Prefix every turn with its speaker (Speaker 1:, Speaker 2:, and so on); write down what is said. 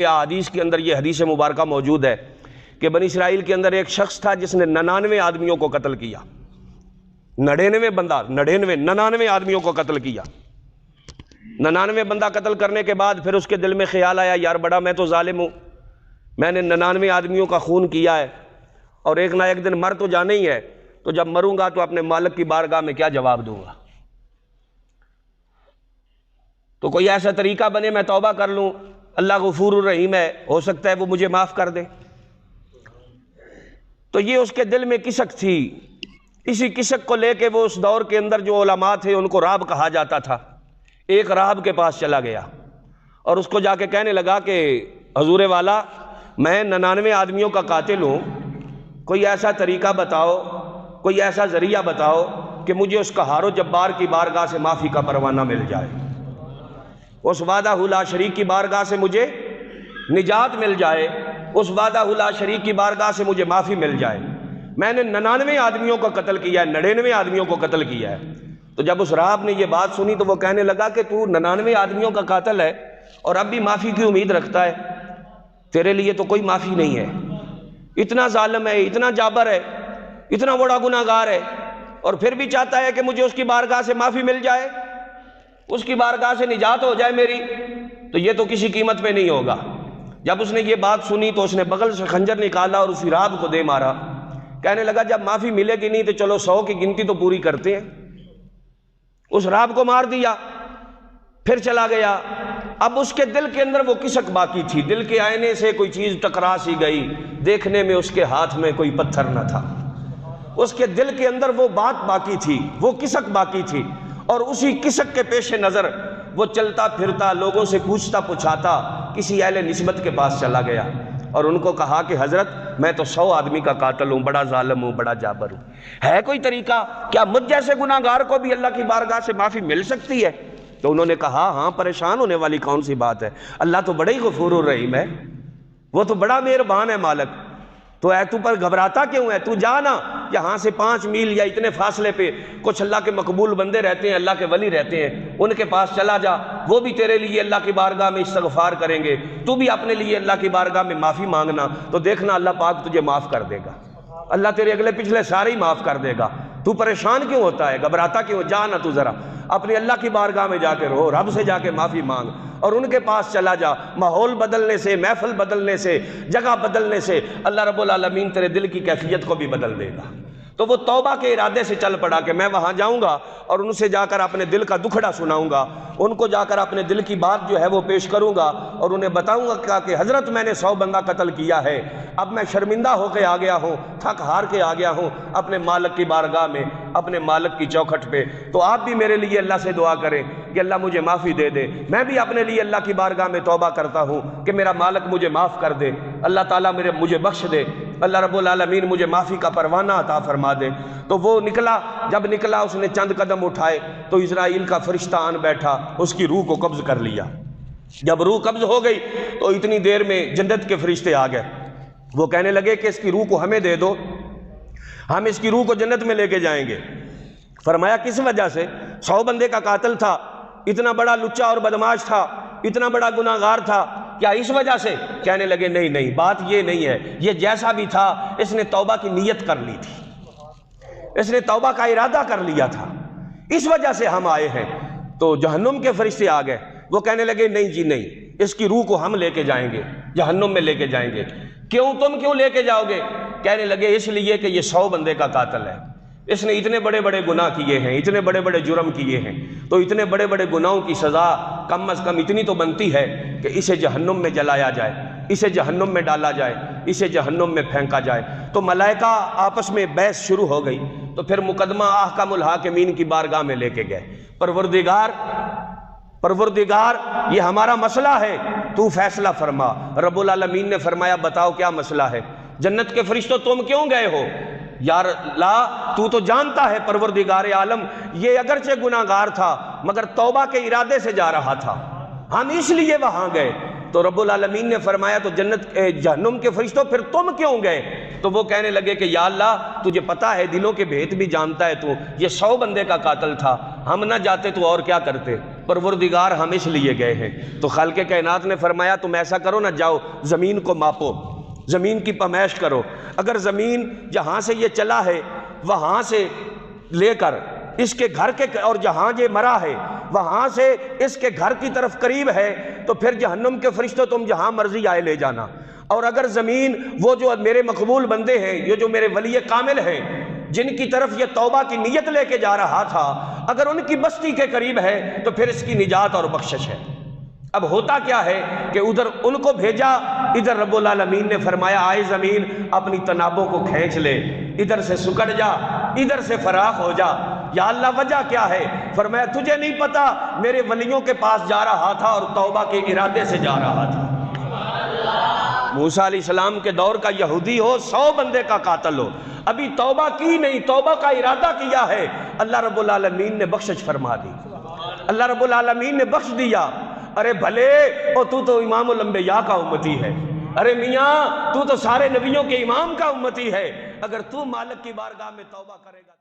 Speaker 1: حدیث کے اندر یہ حدیث مبارکہ موجود ہے کہ بنی اسرائیل کے اندر ایک شخص تھا جس نے 99 آدمیوں کو قتل کیا۔ 99 آدمیوں کو قتل کیا۔ 99 بندہ قتل کرنے کے بعد پھر اس کے دل میں خیال آیا، یار بڑا میں تو ظالم ہوں، میں نے 99 آدمیوں کا خون کیا ہے اور ایک نہ ایک دن مر تو جانا ہی ہے، تو جب مروں گا تو اپنے مالک کی بارگاہ میں کیا جواب دوں گا؟ تو کوئی ایسا طریقہ بنے میں توبہ کر لوں، اللہ غفور الرحیم ہے، ہو سکتا ہے وہ مجھے معاف کر دے۔ تو یہ اس کے دل میں کشک تھی۔ اسی کشک کو لے کے وہ اس دور کے اندر جو علماء تھے ان کو راہب کہا جاتا تھا، ایک راہب کے پاس چلا گیا اور اس کو جا کے کہنے لگا کہ حضور والا میں 99 آدمیوں کا قاتل ہوں، کوئی ایسا طریقہ بتاؤ، کوئی ایسا ذریعہ بتاؤ کہ مجھے اس قہار و جبار کی بارگاہ سے معافی کا پروانہ مل جائے، اس وحدہ لا شریک کی بارگاہ سے مجھے نجات مل جائے، اس وحدہ لا شریک کی بارگاہ سے مجھے معافی مل جائے۔ میں نے 99 آدمیوں کو قتل کیا ہے، 99 آدمیوں کو قتل کیا ہے۔ تو جب اس راہب نے یہ بات سنی تو وہ کہنے لگا کہ تو 99 آدمیوں کا قاتل ہے اور اب بھی معافی کی امید رکھتا ہے، تیرے لیے تو کوئی معافی نہیں ہے، اتنا ظالم ہے، اتنا جابر ہے، اتنا بڑا گناہگار ہے، اور پھر بھی چاہتا ہے کہ مجھے اس کی بارگاہ سے معافی مل جائے، اس کی بارگاہ سے نجات ہو جائے میری، تو یہ تو کسی قیمت پہ نہیں ہوگا۔ جب اس نے یہ بات سنی تو اس نے بغل سے خنجر نکالا اور اسی راہب کو دے مارا۔ کہنے لگا جب معافی ملے گی نہیں تو چلو 100 کی گنتی تو پوری کرتے ہیں۔ اس راہب کو مار دیا، پھر چلا گیا۔ اب اس کے دل کے اندر وہ کشک باقی تھی، دل کے آئینے سے کوئی چیز ٹکرا سی گئی، دیکھنے میں اس کے ہاتھ میں کوئی پتھر نہ تھا، اس کے دل کے اندر وہ بات باقی تھی، وہ کشک باقی تھی، اور اسی کشک کے پیش نظر وہ چلتا پھرتا لوگوں سے پوچھتا پچھاتا کسی اہل نسبت کے پاس چلا گیا اور ان کو کہا کہ حضرت میں تو 100 آدمی کا قاتل ہوں، بڑا ظالم ہوں، بڑا جابر ہوں، ہے کوئی طریقہ کیا مجھ جیسے گناہگار کو بھی اللہ کی بارگاہ سے معافی مل سکتی ہے؟ تو انہوں نے کہا ہاں، پریشان ہونے والی کون سی بات ہے، اللہ تو بڑا ہی غفور الرحیم ہے، وہ تو بڑا مہربان ہے مالک، تو اے تو پر گھبراتا کیوں ہے؟ تو جانا یہاں سے 5 میل یا اتنے فاصلے پہ کچھ اللہ کے مقبول بندے رہتے ہیں، اللہ کے ولی رہتے ہیں، ان کے پاس چلا جا، وہ بھی تیرے لیے اللہ کی بارگاہ میں استغفار کریں گے، تو بھی اپنے لیے اللہ کی بارگاہ میں معافی مانگنا، تو دیکھنا اللہ پاک تجھے معاف کر دے گا، اللہ تیرے اگلے پچھلے سارے ہی معاف کر دے گا۔ تو پریشان کیوں ہوتا ہے، گھبراتا کیوں؟ جانا تو ذرا اپنے اللہ کی بارگاہ میں جا کے رو، رب سے جا کے معافی مانگ اور ان کے پاس چلا جا۔ ماحول بدلنے سے، محفل بدلنے سے، جگہ بدلنے سے اللہ رب العالمین تیرے دل کی کیفیت کو بھی بدل دے گا۔ تو وہ توبہ کے ارادے سے چل پڑا کہ میں وہاں جاؤں گا اور ان سے جا کر اپنے دل کا دکھڑا سناؤں گا، ان کو جا کر اپنے دل کی بات جو ہے وہ پیش کروں گا اور انہیں بتاؤں گا کہ حضرت میں نے 100 بندہ قتل کیا ہے، اب میں شرمندہ ہو کے آ گیا ہوں، تھک ہار کے آ گیا ہوں اپنے مالک کی بارگاہ میں، اپنے مالک کی چوکھٹ پہ، تو آپ بھی میرے لیے اللہ سے دعا کریں کہ اللہ مجھے معافی دے دے۔ میں بھی اپنے لیے اللہ کی بارگاہ میں توبہ کرتا ہوں کہ میرا مالک مجھے معاف کر دے، اللہ تعالیٰ مجھے بخش دے، اللہ رب العالمین مجھے معافی کا پروانہ عطا فرما دے۔ تو وہ نکلا، جب نکلا اس نے چند قدم اٹھائے تو اسرائیل کا فرشتہ آن بیٹھا، اس کی روح کو قبض کر لیا۔ جب روح قبض ہو گئی تو اتنی دیر میں جنت کے فرشتے آ گئے، وہ کہنے لگے کہ اس کی روح کو ہمیں دے دو، ہم اس کی روح کو جنت میں لے کے جائیں گے۔ فرمایا کس وجہ سے؟ 100 بندے کا قاتل تھا، اتنا بڑا لچا اور بدماش تھا، اتنا بڑا گناہگار تھا، کیا اس وجہ سے؟ کہنے لگے نہیں، بات یہ نہیں ہے، یہ جیسا بھی تھا اس نے توبہ کی نیت کر لی تھی، اس نے توبہ کا ارادہ کر لیا تھا، اس وجہ سے ہم آئے ہیں۔ تو جہنم کے فرشتے آ گئے، وہ کہنے لگے نہیں جی نہیں، اس کی روح کو ہم لے کے جائیں گے، جہنم میں لے کے جائیں گے۔ کیوں؟ تم کیوں لے کے جاؤ گے؟ کہنے لگے اس لیے کہ یہ 100 بندے کا قاتل ہے، اس نے اتنے بڑے بڑے گناہ کیے ہیں، اتنے بڑے بڑے جرم کیے ہیں، تو اتنے بڑے بڑے گناہوں کی سزا کم از کم اتنی تو بنتی ہے کہ اسے جہنم میں جلایا جائے، اسے جہنم میں ڈالا جائے، اسے جہنم میں پھینکا جائے۔ تو ملائکہ آپس میں بحث شروع ہو گئی، تو پھر مقدمہ احکم الحاکمین کی بارگاہ میں لے کے گئے۔ پروردگار یہ ہمارا مسئلہ ہے، تو فیصلہ فرما۔ رب العالمین نے فرمایا بتاؤ کیا مسئلہ ہے؟ جنت کے فرشتوں تم کیوں گئے ہو؟ یا اللہ تو تو جانتا ہے پروردگار عالم، یہ اگرچہ گناہگار تھا مگر توبہ کے ارادے سے جا رہا تھا، ہم اس لیے وہاں گئے۔ تو رب العالمین نے فرمایا تو جہنم کے فرشتوں پھر تم کیوں گئے؟ تو وہ کہنے لگے کہ یا اللہ تجھے پتا ہے، دلوں کے بھید بھی جانتا ہے تو، یہ 100 بندے کا قاتل تھا، ہم نہ جاتے تو اور کیا کرتے، پروردگار ہم اس لیے گئے ہیں۔ تو خالق کائنات نے فرمایا تم ایسا کرو نہ، جاؤ زمین کو ماپو، زمین کی پیمائش کرو، اگر زمین جہاں سے یہ چلا ہے وہاں سے لے کر اس کے گھر کے، اور جہاں یہ مرا ہے وہاں سے اس کے گھر کی طرف قریب ہے تو پھر جہنم کے فرشتوں تم جہاں مرضی آئے لے جانا، اور اگر زمین وہ جو میرے مقبول بندے ہیں، یہ جو میرے ولی کامل ہیں جن کی طرف یہ توبہ کی نیت لے کے جا رہا تھا، اگر ان کی بستی کے قریب ہے تو پھر اس کی نجات اور بخشش ہے۔ اب ہوتا کیا ہے کہ ادھر ان کو بھیجا، ادھر رب العالمین نے فرمایا آئے زمین اپنی تنابوں کو کھینچ لے، ادھر سے سکڑ جا، ادھر سے فراخ ہو جا۔ یا اللہ وجہ کیا ہے؟ فرمایا تجھے نہیں پتا، میرے ولیوں کے پاس جا رہا تھا اور توبہ کے ارادے سے جا رہا تھا۔ موسیٰ علیہ السلام کے دور کا یہودی ہو، 100 بندے کا قاتل ہو، ابھی توبہ کی نہیں، توبہ کا ارادہ کیا ہے، اللہ رب العالمین نے بخشش فرما دی، اللہ رب العالمین نے بخش دیا۔ ارے بھلے او تو امام الانبیاء کا امتی ہے، ارے میاں تو سارے نبیوں کے امام کا امتی ہے، اگر تو مالک کی بارگاہ میں توبہ کرے گا